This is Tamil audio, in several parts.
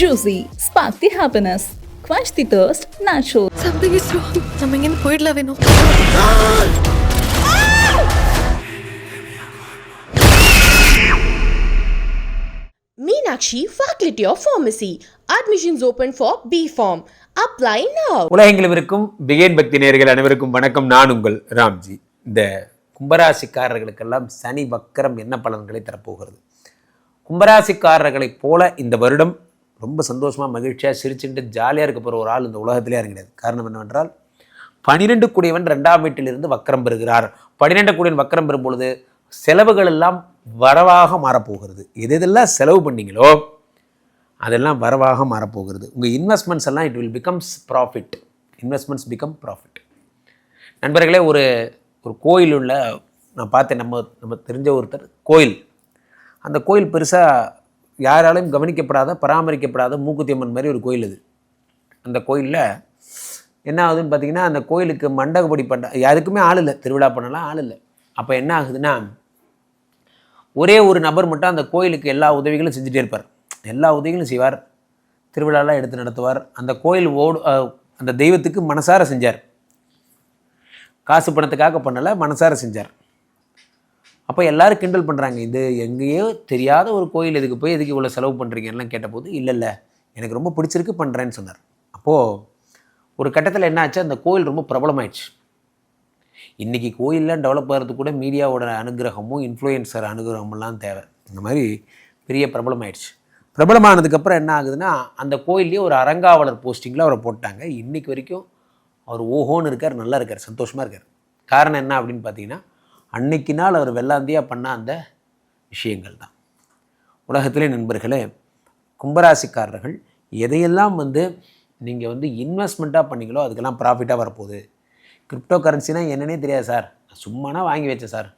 Juicy, spark the happiness. Quench the thirst, natural. Something is wrong. நம்ம இங்க போயிடலாம் வேணும். Meenakshi Faculty of Pharmacy. Admissions open for B.Pharm. Apply now. உலகெங்கிலும் இருக்கும் பிகேன் பக்தி நேயர்கள் அனைவருக்கும் வணக்கம். நான் உங்கள் ராம்ஜி. இந்த கும்பராசிக்காரர்களுக்கெல்லாம் சனி வக்கரம் என்ன பலன்களை தரப்போகிறது? கும்பராசிக்காரர்களைப் போல இந்த வருடம் ரொம்ப சந்தோஷமாக மகிழ்ச்சியாக சிரிச்சுட்டு ஜாலியாக இருக்க போகிற ஒரு ஆள் இந்த உலகத்திலே கிடையாது. காரணம் என்னவென்றால் 12 கூடியவன் 2ஆம் வீட்டிலிருந்து வக்கரம் பெறுகிறார். 12 கூடியவன் வக்கரம் பெறும் பொழுது செலவுகள் எல்லாம் வரவாக மாறப்போகிறது. எதெல்லாம் செலவு பண்ணீங்களோ அதெல்லாம் வரவாக மாறப்போகிறது. உங்கள் இன்வெஸ்ட்மெண்ட்ஸ் எல்லாம் it will becomes profit. Investments become profit. நண்பர்களே, ஒரு கோயில் உள்ள நான் பார்த்தேன். நம்ம தெரிஞ்ச ஒருத்தர் கோயில், அந்த கோயில் பெருசாக யாராலையும் கவனிக்கப்படாத பராமரிக்கப்படாத மூக்குத்தியம்மன் மாதிரி ஒரு கோயில் அது. அந்த கோயிலில் என்ன ஆகுதுன்னு பார்த்தீங்கன்னா, அந்த கோயிலுக்கு மண்டகப்படி யாருக்குமே ஆள் இல்லை, திருவிழா பண்ணலாம் ஆள் இல்லை. அப்போ என்ன ஆகுதுன்னா, ஒரே ஒரு நபர் மட்டும் அந்த கோயிலுக்கு எல்லா உதவிகளும் செஞ்சுட்டே இருப்பார். எல்லா உதவிகளும் செய்வார், திருவிழாலாம் எடுத்து நடத்துவார். அந்த கோயில் அந்த தெய்வத்துக்கு மனசார செஞ்சார். காசு பணத்துக்காக பண்ணலை, மனசார செஞ்சார். அப்போ எல்லோரும் கிண்டல் பண்ணுறாங்க, இது எங்கேயோ தெரியாத ஒரு கோயில், இதுக்கு போய் எதுக்கு இவ்வளோ செலவு பண்ணுறீங்கலாம் கேட்டபோது, இல்லை எனக்கு ரொம்ப பிடிச்சிருக்கு பண்ணுறேன்னு சொன்னார். அப்போது ஒரு கட்டத்தில் என்ன ஆச்சு, அந்த கோயில் ரொம்ப பிரபலமாயிடுச்சு. இன்றைக்கி கோயிலெலாம் டெவலப் ஆகிறதுக்கு கூட மீடியாவோட அனுகிரகமும் இன்ஃப்ளூயன்சர் அனுகிரகமெல்லாம் தேவை. இந்த மாதிரி பெரிய பிரபலமாயிடுச்சு. பிரபலமானதுக்கப்புறம் என்ன ஆகுதுன்னா, அந்த கோயிலே ஒரு அரங்காவலர் போஸ்டிங்கில் அவரை போட்டாங்க. இன்றைக்கி வரைக்கும் அவர் ஓஹோன்னு இருக்கார், நல்லா இருக்கார், சந்தோஷமாக இருக்கார். காரணம் என்ன அப்படின்னு பார்த்தீங்கன்னா, அன்னைக்கு நாள் அவர் வெள்ளாந்தியாக பண்ண அந்த விஷயங்கள் தான். உலகத்திலே நண்பர்களே, கும்பராசிக்காரர்கள் எதையெல்லாம் நீங்கள் இன்வெஸ்ட்மெண்ட்டாக பண்ணிங்களோ அதுக்கெல்லாம் ப்ராஃபிட்டாக வரப்போகுது. கிரிப்டோ கரன்சினா என்னன்னே தெரியாது சார், சும்மானா வாங்கி வச்சேன் சார்,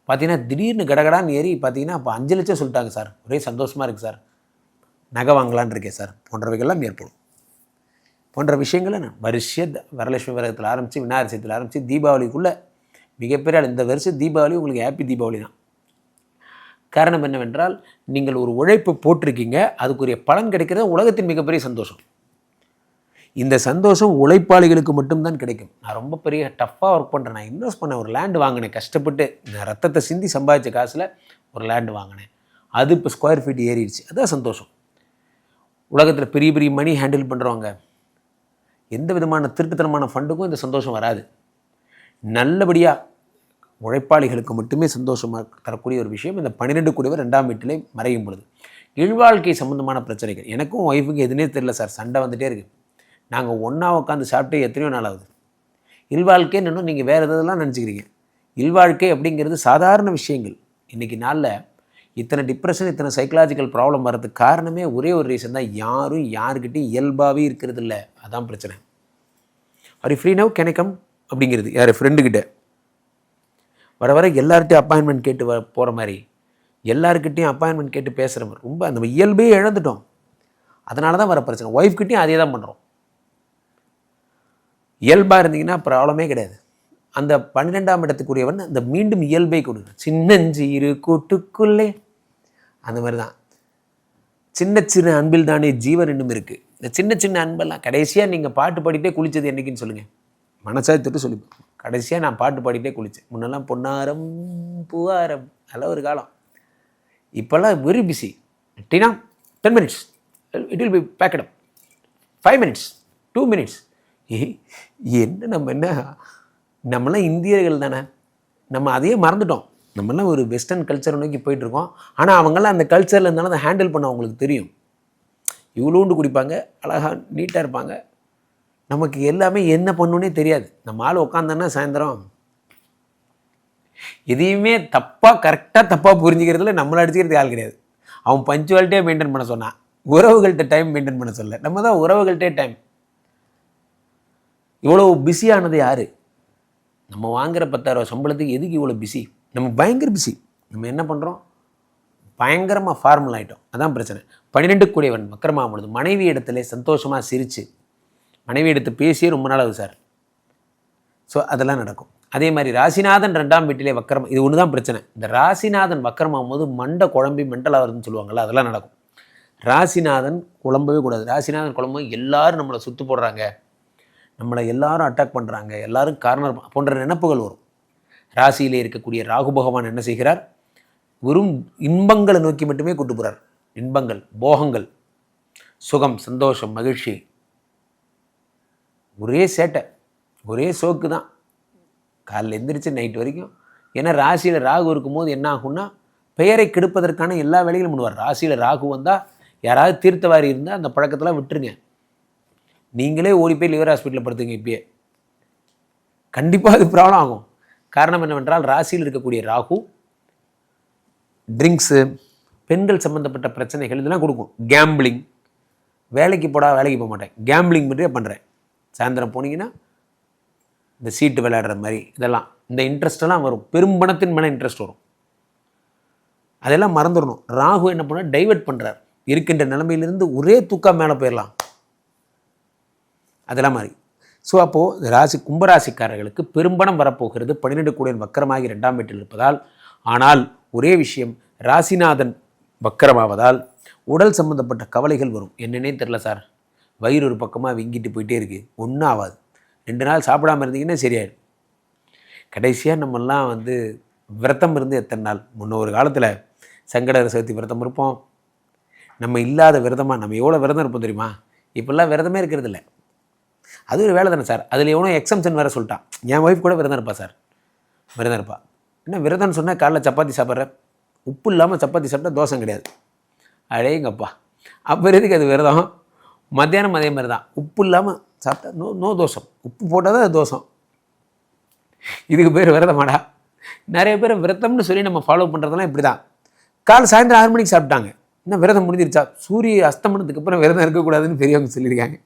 பார்த்தீங்கன்னா திடீர்னு கடகடான்னு ஏறி பார்த்தீங்கன்னா அப்போ 5 லட்சம் சொல்லிட்டாங்க சார், ஒரே சந்தோஷமாக இருக்குது சார், நகை வாங்கலான் இருக்கேன் சார், போன்றவைகள்லாம் ஏற்படும். போன்ற விஷயங்களை நான் வரிசையாக வரலட்சுமி விரதத்தில் ஆரம்பித்து விநாயகர் சதுர்த்தியில் ஆரம்பித்து தீபாவளிக்குள்ளே மிகப்பெரிய இந்த வருஷம் தீபாவளி உங்களுக்கு ஹாப்பி தீபாவளி தான். காரணம் என்னவென்றால், நீங்கள் ஒரு உழைப்பு போட்டிருக்கீங்க, அதுக்குரிய பலன் கிடைக்கிறது உலகத்தின் மிகப்பெரிய சந்தோஷம். இந்த சந்தோஷம் உழைப்பாளிகளுக்கு மட்டும்தான் கிடைக்கும். நான் ரொம்ப பெரிய டஃப்பாக ஒர்க் பண்ணுறேன், நான் இன்வெஸ்ட் பண்ணேன், ஒரு லேண்டு வாங்கினேன், கஷ்டப்பட்டு நான் ரத்தத்தை சிந்தி சம்பாதிச்ச காசில் ஒரு லேண்டு வாங்கினேன், அது இப்போ ஸ்கொயர் ஃபீட் ஏறிடுச்சு, அதுதான் சந்தோஷம். உலகத்தில் பெரிய பெரிய மணி ஹேண்டில் பண்ணுறவங்க எந்த விதமான திருட்டுத்தனமான ஃபண்டுக்கும் இந்த சந்தோஷம் வராது. நல்லபடியாக உழைப்பாளிகளுக்கு மட்டுமே சந்தோஷமாக தரக்கூடிய ஒரு விஷயம் இந்த 12 கூடியவர் 2ஆம் வீட்டிலே மறையும் பொழுது. இல்வாழ்க்கை சம்மந்தமான பிரச்சனைகள், எனக்கும் ஒய்ஃபுக்கு எதுனே தெரியல சார், சண்டை வந்துகிட்டே இருக்குது, நாங்கள் ஒன்றா உட்காந்து சாப்பிட்டு எத்தனையோ நாள் ஆகுது. இல்வாழ்க்கைன்னு இன்னும் நீங்கள் வேறு எதெல்லாம் நினச்சிக்கிறீங்க. இல்வாழ்க்கை அப்படிங்கிறது சாதாரண விஷயங்கள். இன்றைக்கி நாளில் இத்தனை டிப்ரெஷன், இத்தனை சைக்கலாஜிக்கல் ப்ராப்ளம் வர்றதுக்கு காரணமே ஒரே ஒரு ரீசன் தான், யாரும் யாருக்கிட்டையும் இயல்பாகவே இருக்கிறது இல்லை, அதான் பிரச்சனை. Are you free now, can I come அப்படிங்கிறது யார் ஃப்ரெண்டுக்கிட்ட வர எல்லார்கிட்டையும் அப்பாயின்மெண்ட் கேட்டு போகிற மாதிரி, எல்லாருக்கிட்டையும் அப்பாயின்மெண்ட் கேட்டு பேசுகிற மாதிரி, ரொம்ப அந்த இயல்பே இழந்துட்டோம். அதனால தான் வர பிரச்சனை. ஒய்ஃப்கிட்டையும் அதே தான் பண்ணுறோம். இயல்பாக இருந்தீங்கன்னா ப்ராப்ளமே கிடையாது. அந்த 12ஆம் இடத்துக்குரியவன் அந்த மீண்டும் இயல்பை கொடுங்க. சின்னஞ்சிறு கூட்டுக்குள்ளே அந்த மாதிரி தான். சின்ன சின்ன அன்பில் தானே ஜீவன் இன்னும் இருக்குது. இந்த சின்ன சின்ன அன்பெல்லாம் கடைசியாக நீங்கள் பாட்டு பாடிட்டே குளித்தது என்றைக்குன்னு சொல்லுங்கள், மனசாக தொட்டு சொல்லி. கடைசியாக நான் பாட்டு பாடிட்டே குளித்தேன். முன்னெல்லாம் பொன்னாரம் பூவாரம், நல்ல ஒரு காலம். இப்போல்லாம் வெரி பிஸி. டீனா 10 minutes, it will be packed up, 5 minutes, 2 minutes. நம்மளாம் இந்தியர்கள் தானே, நம்ம அதையே மறந்துட்டோம். நம்மளாம் ஒரு வெஸ்டர்ன் கல்ச்சரை நோக்கி போயிட்டுருக்கோம். ஆனால் அவங்களாம் அந்த கல்ச்சரில் இருந்தாலும் அதை ஹேண்டில் பண்ண அவங்களுக்கு தெரியும். இவ்வளோண்டு குடிப்பாங்க, அழகாக நீட்டாக இருப்பாங்க. நமக்கு எல்லாமே என்ன பண்ணுன்னே தெரியாது. நம்ம ஆள் உட்காந்தோன்னா சாயந்தரம் எதையுமே கரெக்டாக தப்பாக புரிஞ்சுக்கிறதுல நம்மளை அடிச்சுக்கிறதுக்கு ஆள் கிடையாது. அவன் பஞ்சுவாலிட்டியாக மெயின்டைன் பண்ண சொன்னான், உறவுகள்கிட்ட டைம் மெயின்டைன் பண்ண சொல்ல. நம்ம தான் உறவுகள்கிட்டே டைம். இவ்வளோ பிஸியானது யார்? நம்ம வாங்குகிற 10,000 சம்பளத்துக்கு எதுக்கு இவ்வளோ பிஸி? நம்ம பயங்கர பிஸி. நம்ம என்ன பண்ணுறோம்? பயங்கரமாக ஃபார்மல் ஆகிட்டோம். அதான் பிரச்சனை. 12 கூடியவன் வக்கரமாக பொழுது மனைவி இடத்துல சந்தோஷமாக சிரித்து, மனைவி எடுத்து பேசியே ரொம்ப நாள் ஆகுது சார். ஸோ அதெல்லாம் நடக்கும். அதே மாதிரி ராசிநாதன் 2ஆம் வீட்டிலே வக்கரம், இது ஒன்று தான் பிரச்சனை. இந்த ராசிநாதன் வக்கரமாகும் போது மண்டை குழம்பி மென்டலாக வருதுன்னு சொல்லுவாங்கள்ல, அதெல்லாம் நடக்கும். ராசிநாதன் குழம்பவே கூடாது. ராசிநாதன் குழம்பு எல்லாரும் நம்மளை சுத்து போடுறாங்க, நம்மளை எல்லாரும் அட்டாக் பண்ணுறாங்க, எல்லாரும் கார்னர் போன்ற நினைப்புகள் வரும். ராசியிலே இருக்கக்கூடிய ராகு பகவான் என்ன செய்கிறார்? வெறும் இன்பங்களை நோக்கி மட்டுமே கூட்டு போகிறார். இன்பங்கள், போகங்கள், சுகம், சந்தோஷம், மகிழ்ச்சி, ஒரே சேட்டை, ஒரே சோக்கு தான் காலைல எந்திரிச்சு நைட் வரைக்கும். ஏன்னா ராசியில் ராகு இருக்கும்போது என்ன ஆகும்னா பெயரை கெடுப்பதற்கான எல்லா வேலைகளும் பண்ணுவார். ராசியில் ராகு வந்தால் யாராவது தீர்த்தவாரி இருந்தால் அந்த பழக்கத்தெல்லாம் விட்டுருங்க. நீங்களே ஓடி போய் லிவர் ஹாஸ்பிட்டலில் படுத்துங்க. இப்பயே கண்டிப்பாக அது ப்ராப்ளம் ஆகும். காரணம் என்னவென்றால் ராசியில் இருக்கக்கூடிய ராகு ட்ரிங்க்ஸு, பெண்கள் சம்மந்தப்பட்ட பிரச்சனைகள் இதெல்லாம் கொடுக்கும். கேம்பிளிங், வேலைக்கு போக மாட்டேன், கேம்பிளிங் மட்டும் பண்ணுறேன். சாயந்தரம் போனீங்கன்னா இந்த சீட்டு விளையாடுற மாதிரி இதெல்லாம், இந்த இன்ட்ரெஸ்டெல்லாம் வரும். பெரும்பணத்தின் மேலே இன்ட்ரெஸ்ட் வரும். அதெல்லாம் மறந்துடணும். ராகு என்ன பண்ண டைவெர்ட் பண்ணுறார். இருக்கின்ற நிலைமையிலிருந்து ஒரே தூக்கா மேலே போயிடலாம், அதெல்லாம் மாதிரி. ஸோ அப்போது ராசி கும்பராசிக்காரர்களுக்கு பெரும்பணம் வரப்போகிறது. 12 கூடியன் வக்கரமாகி 2ஆம் வீட்டில் இருப்பதால். ஆனால் ஒரே விஷயம், ராசிநாதன் வக்கரமாவதால் உடல் சம்பந்தப்பட்ட கவலைகள் வரும். என்னன்னே தெரில சார், வயிறு ஒரு பக்கமாக விங்கிட்டு போயிட்டே இருக்குது, ஒன்றும் ஆகாது. 2 நாள் சாப்பிடாமல் இருந்தீங்கன்னா சரியாயிடும். கடைசியாக நம்மெல்லாம் விரதம் இருந்து எத்தனை நாள்? முன்னொரு காலத்தில் சங்கடகர சதுர்த்தி விரதம் இருப்போம். நம்ம இல்லாத விரதமாக நம்ம எவ்வளோ விரதம் இருப்போம் தெரியுமா? இப்போல்லாம் விரதமே இருக்கிறது இல்லை. அது ஒரு வேலை தானே சார். அதில் எவ்வளோ எக்ஸம்ஷன் வேறு சொல்லிட்டான். என் ஒய்ஃப் கூட விரதம் இருப்பா சார், விரதம் இருப்பா. என்ன விரதம்னு சொன்னால் காலைல சப்பாத்தி சாப்பிட்றேன், உப்பு இல்லாமல் சப்பாத்தி சாப்பிட்டா தோசம் கிடையாது. அடேங்கப்பா, அப்போ எதுக்கு அது விரதம்? மத்தியானம் அதே மாதிரி தான், உப்பு இல்லாமல் சாப்பிட்டா நோ தோசம், உப்பு போட்டால் தான் அது தோசம். இதுக்கு பேர் விரதமாடா? நிறைய பேர் விரதம்னு சொல்லி நம்ம ஃபாலோ பண்ணுறதெல்லாம் இப்படி தான். சாயந்தரம் 6 மணிக்கு சாப்பிட்டாங்க, இன்னும் விரதம் முடிஞ்சிருச்சா? சூரிய அஸ்தமனத்துக்கு அப்புறம் விரதம் இருக்கக்கூடாதுன்னு பெரியவங்க சொல்லியிருக்காங்க.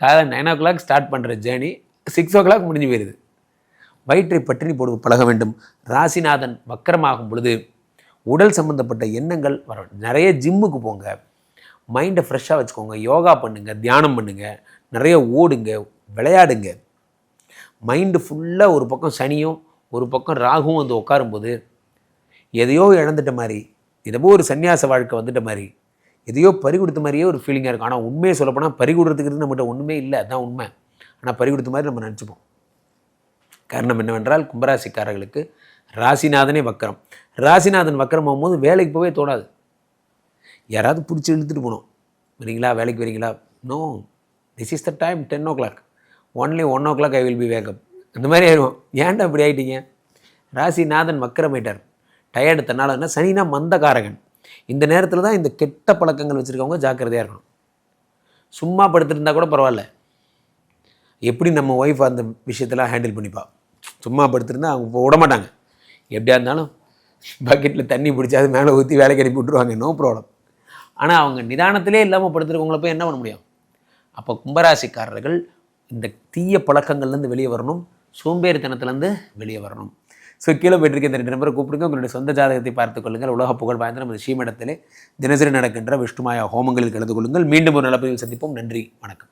காலை 9 o'clock ஸ்டார்ட் பண்ணுற ஜேர்னி 6 o'clock முடிஞ்சு போயிடுது. வயிற்றை பற்றினி போடு பழக வேண்டும். ராசிநாதன் வக்கரமாகும் பொழுது உடல் சம்மந்தப்பட்ட எண்ணங்கள் வர. நிறைய ஜிம்முக்கு போங்க, மைண்டை ஃப்ரெஷ்ஷாக வச்சுக்கோங்க, யோகா பண்ணுங்கள், தியானம் பண்ணுங்கள், நிறைய ஓடுங்க, விளையாடுங்க. மைண்டு ஃபுல்லாக ஒரு பக்கம் சனியும் ஒரு பக்கம் ராகுவும் உட்காரும்போது எதையோ இழந்துட்ட மாதிரி, எதோ ஒரு சன்னியாச வாழ்க்கை வந்துட்ட மாதிரி, எதையோ பறி கொடுத்த மாதிரியே ஒரு ஃபீலிங்காக இருக்கும். ஆனால் உண்மையை சொல்லப்போனால் பறி கொடுறதுக்கு நம்மகிட்ட ஒன்றுமே இல்லை, அதுதான் உண்மை. ஆனால் பறி கொடுத்த மாதிரி நம்ம நினச்சிப்போம். காரணம் என்னவென்றால் கும்பராசிக்காரர்களுக்கு ராசிநாதனே வக்கரம். ராசிநாதன் வக்கரம் ஆகும்போது வேலைக்கு போகவே தோணாது. யாராவது பிடிச்சி இழுத்துட்டு போகணும். வரீங்களா, வேலைக்கு வரீங்களா? No, this is the time 10 o'clock, only 1 o'clock I will be wake up. அந்த மாதிரி ஆயிடுவோம். ஏன்டா அப்படி ஆகிட்டீங்க? ராசிநாதன் வக்கரமேட்டர். டயர்டு தன்னால. சனினா மந்தகாரகன். இந்த நேரத்தில் தான் இந்த கெட்ட பழக்கங்கள் வச்சுருக்கவங்க ஜாக்கிரதையாக இருக்கணும். சும்மா படுத்துருந்தா கூட பரவாயில்ல, எப்படி நம்ம ஒய்ஃப் அந்த விஷயத்தெல்லாம் ஹேண்டில் பண்ணிப்பா. சும்மா படுத்துருந்தா அவங்க விடமாட்டாங்க. எப்படியா இருந்தாலும் பக்கெட்டில் தண்ணி பிடிச்சாது மேலே ஊற்றி வேலைக்கு அனுப்பி விட்ருவாங்க, நோ ப்ராப்ளம். ஆனால் அவங்க நிதானத்திலே இல்லாமல் படுத்துருக்கவங்கள போய் என்ன பண்ண முடியும்? அப்போ கும்பராசிக்காரர்கள் இந்த தீய பழக்கங்கள்லேருந்து வெளியே வரணும், சோம்பேறித்தனத்துலேருந்து வெளியே வரணும். ஸோ கீழே போயிட்டுருக்க இந்த 2 நம்பரை கூப்பிடுங்க. உங்களுடைய சொந்த ஜாதகத்தை பார்த்துக் கொள்ளுங்கள். உலக புகழ் வாய்ந்த நமது ஸ்ரீமடத்திலே தினசரி நடக்கின்ற விஷ்ணுமாயா ஹோமங்களில் கலந்து கொள்ளுங்கள். மீண்டும் ஒரு நல்ல பதிவில் சந்திப்போம். நன்றி, வணக்கம்.